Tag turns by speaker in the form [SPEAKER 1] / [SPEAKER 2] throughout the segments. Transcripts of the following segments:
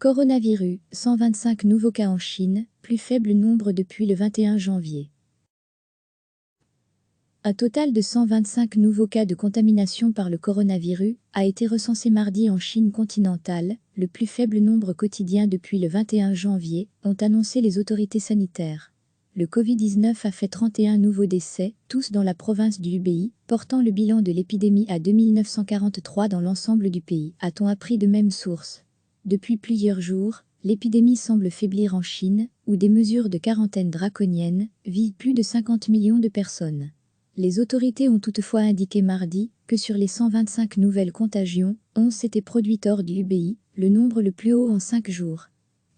[SPEAKER 1] Coronavirus, 125 nouveaux cas en Chine, plus faible nombre depuis le 21 janvier. Un total de 125 nouveaux cas de contamination par le coronavirus a été recensé mardi en Chine continentale, le plus faible nombre quotidien depuis le 21 janvier, ont annoncé les autorités sanitaires. Le Covid-19 a fait 31 nouveaux décès, tous dans la province du Hubei, portant le bilan de l'épidémie à 2943 dans l'ensemble du pays, a-t-on appris de même source. Depuis plusieurs jours, l'épidémie semble faiblir en Chine, où des mesures de quarantaine draconiennes visent plus de 50 millions de personnes. Les autorités ont toutefois indiqué mardi que sur les 125 nouvelles contagions, 11 s'étaient produites hors du Hubei, le nombre le plus haut en 5 jours.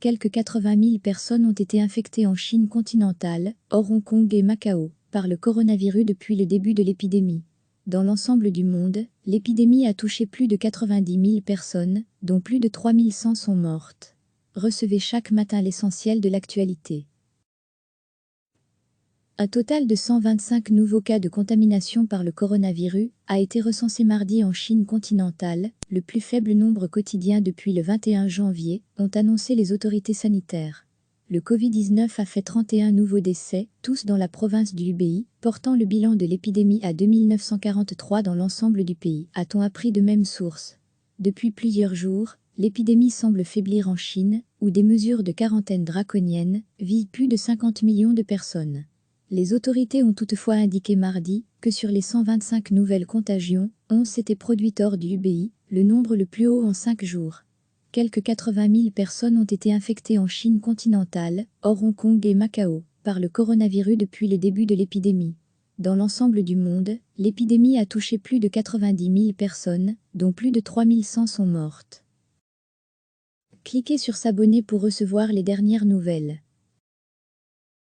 [SPEAKER 1] Quelques 80 000 personnes ont été infectées en Chine continentale, hors Hong Kong et Macao, par le coronavirus depuis le début de l'épidémie. Dans l'ensemble du monde, l'épidémie a touché plus de 90 000 personnes, dont plus de 3 100 sont mortes. Recevez chaque matin l'essentiel de l'actualité. Un total de 125 nouveaux cas de contamination par le coronavirus a été recensé mardi en Chine continentale, le plus faible nombre quotidien depuis le 21 janvier, ont annoncé les autorités sanitaires. Le Covid-19 a fait 31 nouveaux décès, tous dans la province du Hubei, portant le bilan de l'épidémie à 2943 dans l'ensemble du pays, a-t-on appris de même source. Depuis plusieurs jours, l'épidémie semble faiblir en Chine, où des mesures de quarantaine draconiennes visent plus de 50 millions de personnes. Les autorités ont toutefois indiqué mardi que sur les 125 nouvelles contagions, 11 s'étaient produites hors du Hubei, le nombre le plus haut en 5 jours. Quelques 80 000 personnes ont été infectées en Chine continentale, hors Hong Kong et Macao, par le coronavirus depuis le début de l'épidémie. Dans l'ensemble du monde, l'épidémie a touché plus de 90 000 personnes, dont plus de 3 100 sont mortes. Cliquez sur s'abonner pour recevoir les dernières nouvelles.